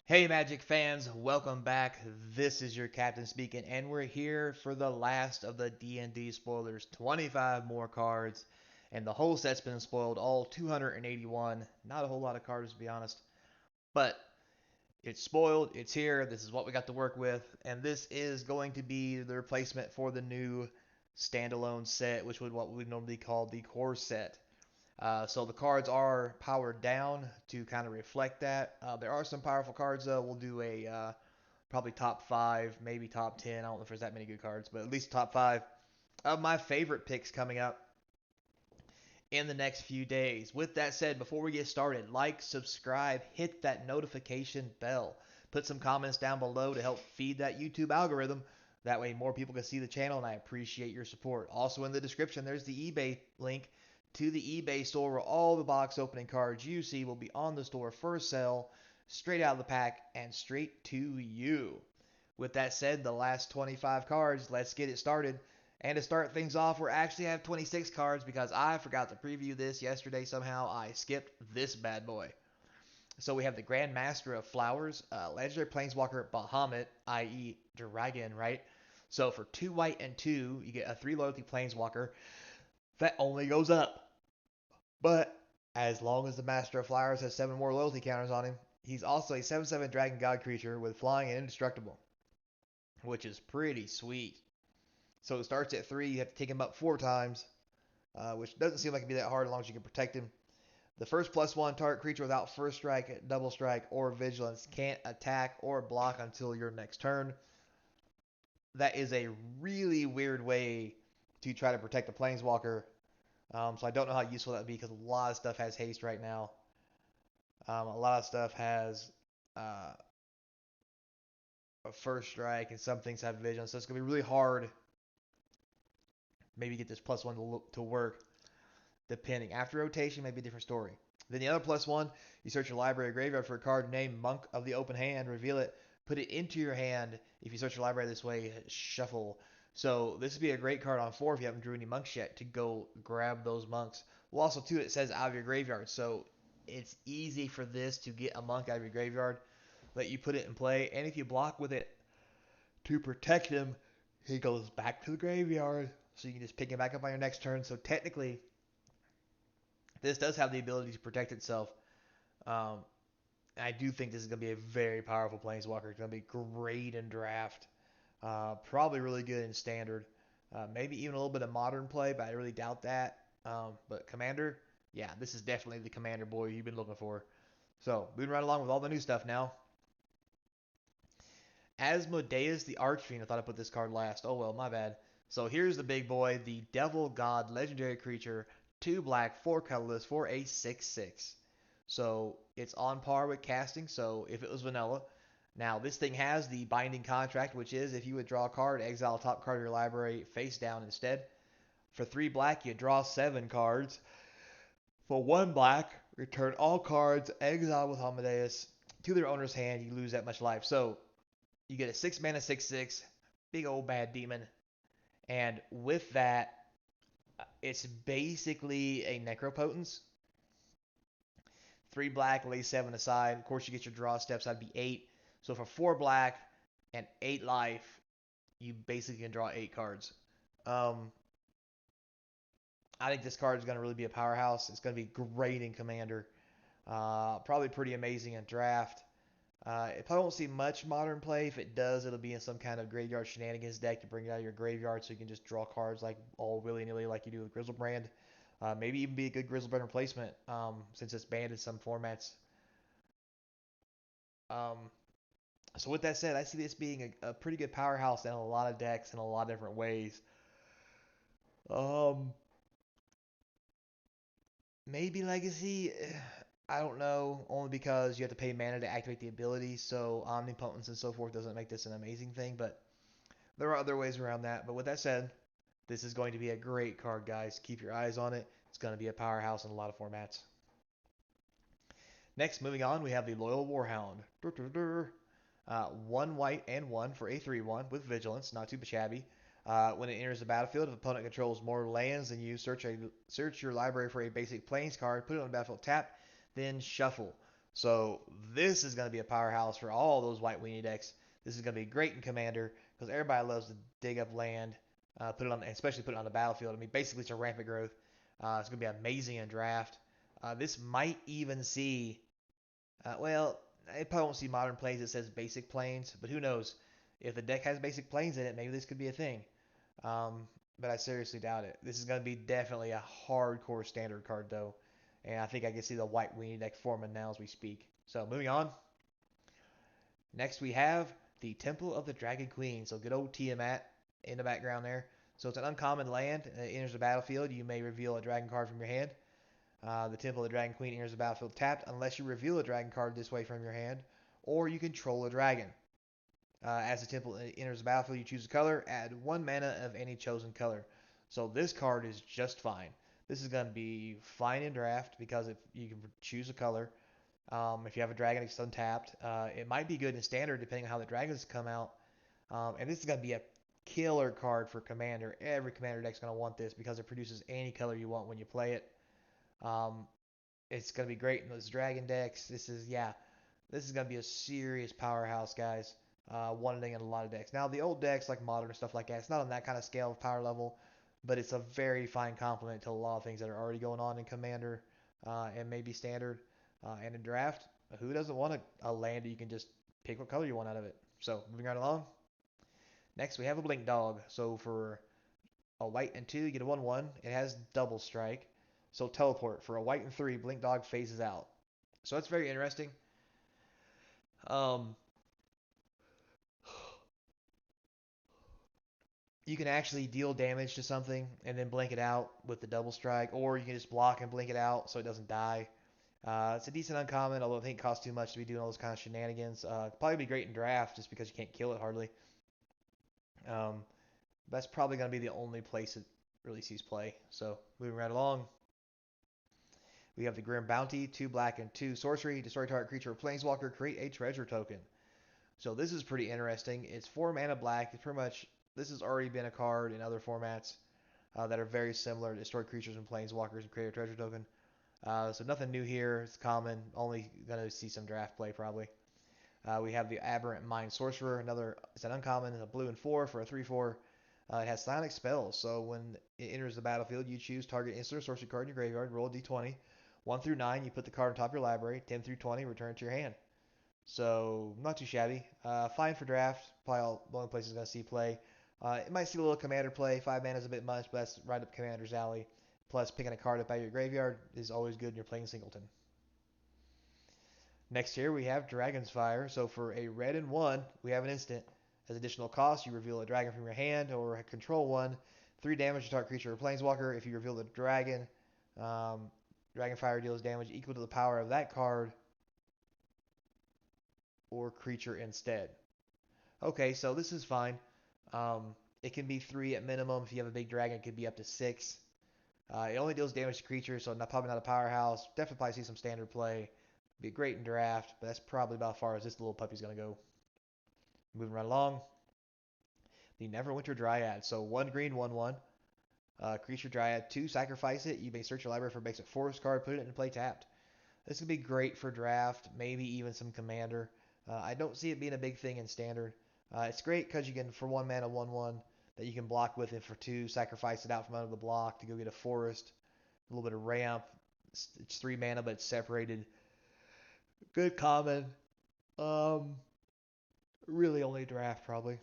Hey Magic fans, welcome back. This is your captain speaking, and we're here for the last of the D&D spoilers. 25 more cards, and the whole set's been spoiled, all 281. Not a whole lot of cards to be honest, but it's spoiled, it's here, this is what we got to work with, and this is going to be the replacement for the new standalone set, which would what we normally call the core set. So the cards are powered down to kind of reflect that. There are some powerful cards though. We'll do a probably top five, maybe top 10. I don't know if there's that many good cards, but at least top five of my favorite picks coming up in the next few days. With that said, before we get started, like, subscribe, hit that notification bell. Put some comments down below to help feed that YouTube algorithm. That way more people can see the channel, and I appreciate your support. Also in the description, there's the eBay link to the eBay store where all the box opening cards you see will be on the store for sale, straight out of the pack and straight to you. With that said, the last 25 cards, let's get it started. And to start things off, we actually have 26 cards because I forgot to preview this yesterday somehow. I skipped this bad boy. So we have the Grand Master of Flowers, Legendary Planeswalker Bahamut, i.e. Dragon, right? So for 2 white and 2, you get a 3 loyalty Planeswalker that only goes up. But as long as the Master of Flowers has 7 more loyalty counters on him, he's also a 7/7 Dragon God creature with flying and indestructible, which is pretty sweet. So it starts at 3, you have to take him up 4 times, which doesn't seem like it'd be that hard as long as you can protect him. The first +1 target creature without first strike, double strike, or vigilance can't attack or block until your next turn. That is a really weird way to try to protect the Planeswalker. So I don't know how useful that would be because a lot of stuff has haste right now. A lot of stuff has uh, a first strike, and some things have vigilance. So it's going to be really hard maybe get this +1 to work depending. After rotation, maybe a different story. Then the other +1, you search your library or graveyard for a card named Monk of the Open Hand, reveal it, put it into your hand. If you search your library this way, shuffle. So this would be a great card on 4 if you haven't drew any monks yet to go grab those monks. Well, also too, it says out of your graveyard, so it's easy for this to get a monk out of your graveyard, let you put it in play, and if you block with it to protect him, he goes back to the graveyard, so you can just pick him back up on your next turn. So technically, this does have the ability to protect itself. Um, I do think this is going to be a very powerful Planeswalker. It's going to be great in draft. Probably really good in standard. Maybe even a little bit of modern play, but I really doubt that. But Commander, yeah, this is definitely the Commander boy you've been looking for. So, moving right along with all the new stuff now. Asmodeus the Archfiend. I thought I put this card last. Oh well, my bad. So here's the big boy, the Devil God legendary creature, 2 black, 4 colorless for a 6/6. So it's on par with casting, so if it was vanilla. Now this thing has the binding contract, which is if you would draw a card, exile top card of your library face down instead. For 3 black, you draw 7 cards. For 1 black, return all cards exiled with Asmodeus to their owner's hand. You lose that much life. So you get a 6 mana 6/6, big old bad demon. And with that, it's basically a Necropotence. 3 black, lay 7 aside. Of course, you get your draw steps, that'd be 8. So for 4 black and 8 life, you basically can draw 8 cards. Um, I think this card is going to really be a powerhouse. It's going to be great in Commander. Probably pretty amazing in Draft. It probably won't see much modern play. If it does, it'll be in some kind of graveyard shenanigans deck to bring it out of your graveyard so you can just draw cards like all willy-nilly like you do with Grizzlebrand. Maybe even be a good Grizzlebrand replacement since it's banned in some formats. Um, so with that said, I see this being a pretty good powerhouse in a lot of decks in a lot of different ways. Um, Maybe Legacy. I don't know, only because you have to pay mana to activate the ability, so Omnipotence and so forth doesn't make this an amazing thing, but there are other ways around that. But with that said, this is going to be a great card, guys. Keep your eyes on it. It's going to be a powerhouse in a lot of formats. Next, moving on, we have the Loyal Warhound. 1 white and 1 for a 3/1 with Vigilance, not too shabby. When it enters the battlefield, if opponent controls more lands than you, search your library for a basic plains card, put it on the battlefield tap, then shuffle. So this is going to be a powerhouse for all those white weenie decks. This is going to be great in Commander because everybody loves to dig up land, put it on, especially put it on the battlefield. I mean, basically it's a rampant growth. It's going to be amazing in draft. This might even see, well, it probably won't see modern plays that says basic planes, but who knows? If the deck has basic planes in it, maybe this could be a thing. But I seriously doubt it. This is going to be definitely a hardcore standard card, though. And I think I can see the white weenie deck forming now as we speak. So moving on. Next we have the Temple of the Dragon Queen. So good old Tiamat in the background there. So it's an uncommon land. It enters the battlefield. You may reveal a dragon card from your hand. The Temple of the Dragon Queen enters the battlefield tapped unless you reveal a dragon card this way from your hand, or you control a dragon. As the temple enters the battlefield, you choose a color, add 1 mana of any chosen color. So this card is just fine. This is going to be fine in draft because if you can choose a color. If you have a dragon, it's untapped. It might be good in standard depending on how the dragons come out. And this is going to be a killer card for commander. Every commander deck's going to want this because it produces any color you want when you play it. Um, it's going to be great in those dragon decks. This is going to be a serious powerhouse, guys. One thing in a lot of decks. Now, the old decks, like Modern and stuff like that, it's not on that kind of scale of power level, but it's a very fine complement to a lot of things that are already going on in Commander and maybe Standard and in Draft. Who doesn't want a land that you can just pick what color you want out of it? So, moving right along. Next, we have a Blink Dog. So, for a white and 2, you get a 1/1. It has double strike. So, teleport. For a white and 3, Blink Dog phases out. So, that's very interesting. Um, you can actually deal damage to something and then blink it out with the double strike, or you can just block and blink it out so it doesn't die. It's a decent uncommon, although I think it costs too much to be doing all those kind of shenanigans. Probably be great in draft just because you can't kill it hardly. Um, that's probably going to be the only place it really sees play. So moving right along, we have the Grim Bounty, 2 black and 2 sorcery. Destroy target creature or planeswalker, create a treasure token. So this is pretty interesting. It's 4 mana black. It's pretty much, this has already been a card in other formats that are very similar to destroy creatures and planeswalkers and create a treasure token. So nothing new here. It's common. Only going to see some draft play probably. We have the Aberrant Mind Sorcerer. It's an uncommon. It's a blue and 4 for a 3/4. It has Psionic Spells. So when it enters the battlefield, you choose target instant or sorcery card in your graveyard. Roll a d20. 1 through 9, you put the card on top of your library. 10 through 20, return it to your hand. So not too shabby. Fine for draft. Probably all the only places going to see play. It might see a little commander play. 5 mana is a bit much, but that's right up commander's alley. Plus, picking a card up out of your graveyard is always good when you're playing singleton. Next here we have Dragonfire. So for a red and 1, we have an instant. As additional cost, you reveal a dragon from your hand or control one. 3 damage to target creature or planeswalker. If you reveal the dragon, Dragonfire deals damage equal to the power of that card or creature instead. Okay, so this is fine. It can be 3 at minimum. If you have a big dragon, it could be up to 6. It only deals damage to creatures, so probably not a powerhouse. Definitely probably see some standard play. Be great in draft, but that's probably about as far as this little puppy's going to go. Moving right along. The Neverwinter Dryad. So 1 green, 1/1. Creature Dryad. 2, sacrifice it. You may search your library for a basic forest card, put it in play tapped. This could be great for draft, maybe even some commander. I don't see it being a big thing in standard. It's great because you can, for 1 mana, 1/1 that you can block with it. For 2, sacrifice it out from under the block to go get a forest. A little bit of ramp. It's 3 mana, but it's separated. Good common. Um, Really only draft probably.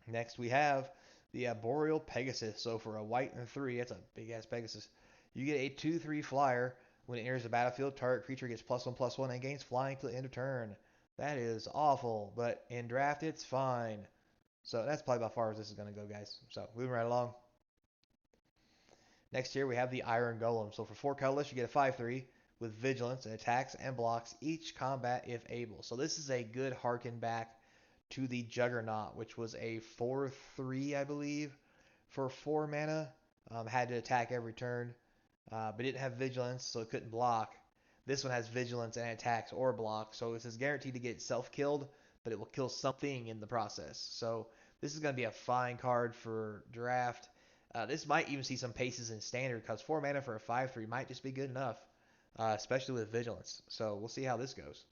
Next we have the Arboreal Pegasus. So for a white and 3, that's a big ass Pegasus. You get a 2/3 flyer. When it enters the battlefield, target creature gets +1/+1 and gains flying till the end of turn. That is awful, but in draft it's fine. So that's probably about as far as this is going to go, guys. So moving right along. Next here we have the Iron Golem. So for 4 colorless, you get a 5/3 with vigilance and attacks and blocks each combat if able. So this is a good harken back to the Juggernaut, which was a 4/3, I believe, for 4 mana. Had to attack every turn, but didn't have vigilance, so it couldn't block. This one has vigilance and attacks or blocks, so this is guaranteed to get self-killed, but it will kill something in the process. So this is going to be a fine card for draft. This might even see some paces in standard because 4 mana for a 5/3 might just be good enough. especially with vigilance. So we'll see how this goes.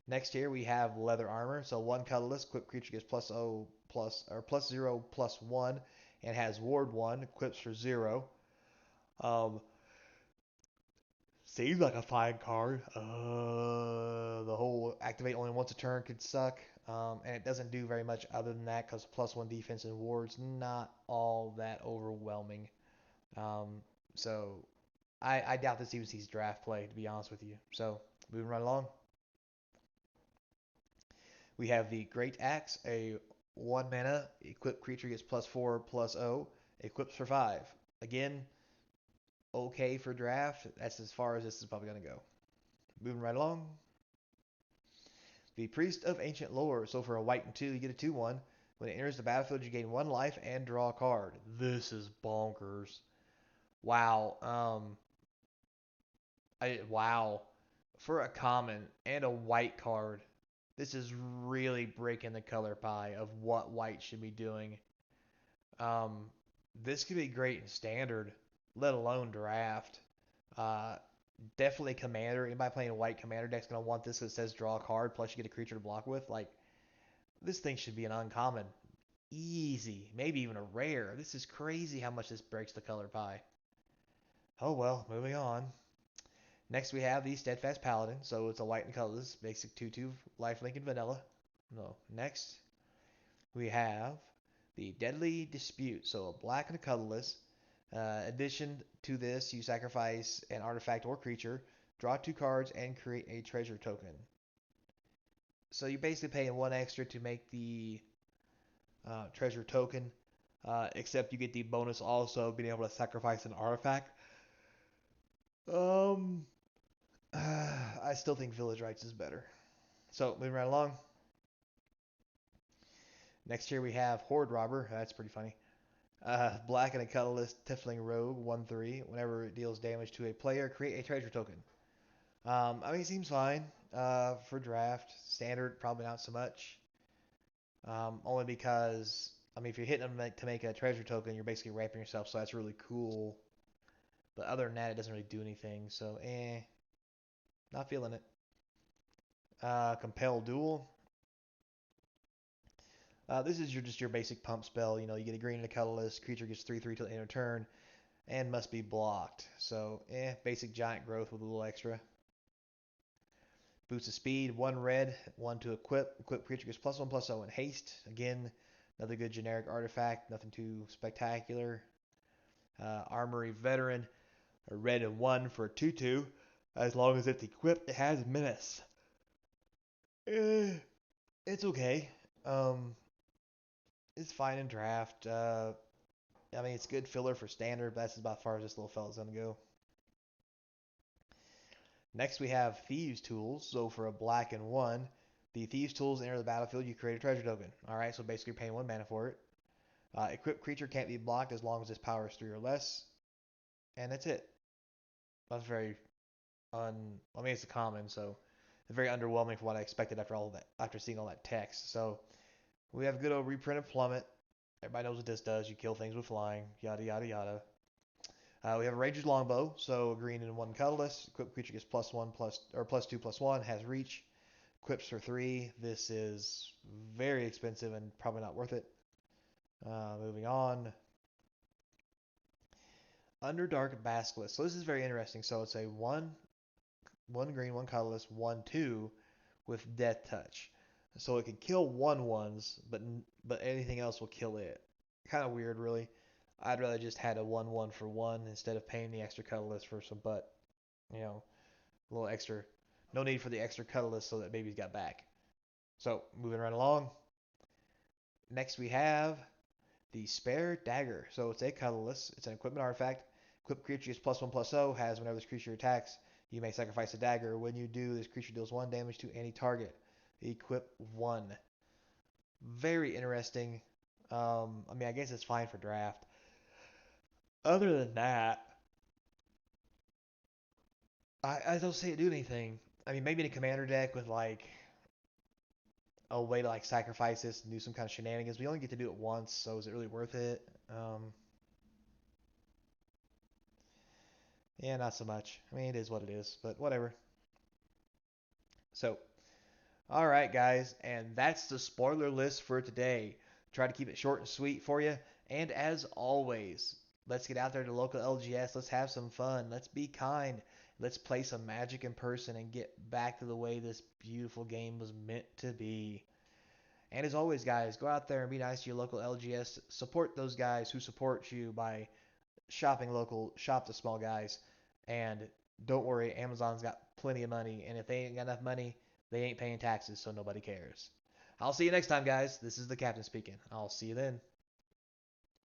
Next here we have leather armor. So one colorless, equipped creature gets plus O plus or plus 0 plus 1 and has ward 1, equips for 0. Um, Seems like a fine card. The whole activate only once a turn could suck. And it doesn't do very much other than that because plus 1 defense and wards not all that overwhelming. Um, so I doubt this even sees draft play, to be honest with you. So moving right along. We have the Great Axe, a 1 mana equipped creature gets plus 4 plus O, equips for 5. Again, okay for draft. That's as far as this is probably going to go. Moving right along. The Priest of Ancient Lore. So for a white and 2, you get a 2/1. When it enters the battlefield, you gain 1 life and draw a card. This is bonkers. Wow. Wow. For a common and a white card, this is really breaking the color pie of what white should be doing. Um, this could be great in standard, let alone draft. Uh, Definitely commander. Anybody playing a white commander deck's gonna want this. That says draw a card plus you get a creature to block with. Like this thing should be an uncommon, easy, maybe even a rare. This is crazy how much this breaks the color pie. Oh well, moving on. Next we have the Steadfast Paladin. So it's a white and colorless, basic 2/2 lifelink and vanilla. No. Next we have the Deadly Dispute. So a black and a colorless. Addition to this, you sacrifice an artifact or creature, draw 2 cards, and create a treasure token. So you're basically paying 1 extra to make the treasure token, except you get the bonus also being able to sacrifice an artifact. Um, I still think Village Rites is better. So moving right along. Next here we have Horde Robber. That's pretty funny. Black and a colorless Tiefling Rogue, 1/3. Whenever it deals damage to a player, create a treasure token. I mean, it seems fine for draft. Standard, probably not so much. Only because, I mean, if you're hitting them to make a treasure token, you're basically ramping yourself, so that's really cool. But other than that, it doesn't really do anything, so not feeling it. Compel Duel. This is just your basic pump spell. You know, you get a green and a colorless. Creature gets 3/3 till the end of turn and must be blocked. So, basic giant growth with a little extra. Boost of speed, 1 red, 1 to equip. Equip creature gets plus 1 plus 0 in haste. Again, another good generic artifact, nothing too spectacular. Armory veteran, a red and 1 for a 2/2. As long as it's equipped, it has menace. It's okay. Um, it's fine in draft. I mean, it's good filler for standard, but that's about as far as this little fella's gonna go. Next, we have Thieves Tools. So for a black and 1, the Thieves Tools enter the battlefield, you create a treasure token. Alright, so basically you're paying 1 mana for it. Equipped creature can't be blocked as long as its power is 3 or less. And that's it. That's very I mean, it's a common, so it's very underwhelming for what I expected after all that, after seeing all that text. So we have good old reprint of plummet. Everybody knows what this does. You kill things with flying, yada yada yada. We have a ranger's longbow, so green and 1 colorless. Equipped creature gets plus 1 plus or plus 2 plus 1, has reach. Equips for 3. This is very expensive and probably not worth it. Moving on. Underdark Basilisk. So this is very interesting. So it's a 1 green, 1 colorless, 1/2 with death touch. So it can kill 1/1s, but anything else will kill it. Kind of weird, really. I'd rather just had a 1/1 for 1 instead of paying the extra colorless for some butt. You know, a little extra. No need for the extra colorless so that baby's got back. So moving right along. Next we have the Spare Dagger. So it's a colorless. It's an equipment artifact. Equipped creature is plus 1 plus 0. Has whenever this creature attacks, you may sacrifice a dagger. When you do, this creature deals 1 damage to any target. Equip 1. Very interesting. I mean, I guess it's fine for draft. Other than that, I don't see it do anything. I mean, maybe in a commander deck with like a way to like sacrifice this and do some kind of shenanigans. We only get to do it once, so is it really worth it? Yeah, not so much. I mean, it is what it is, but whatever. So, all right, guys, and that's the spoiler list for today. Try to keep it short and sweet for you. And as always, let's get out there to local LGS. Let's have some fun. Let's be kind. Let's play some Magic in person and get back to the way this beautiful game was meant to be. And as always, guys, go out there and be nice to your local LGS. Support those guys who support you by shopping local, shop the small guys. And don't worry, Amazon's got plenty of money. And if they ain't got enough money, they ain't paying taxes, so nobody cares. I'll see you next time, guys. This is the captain speaking. I'll see you then.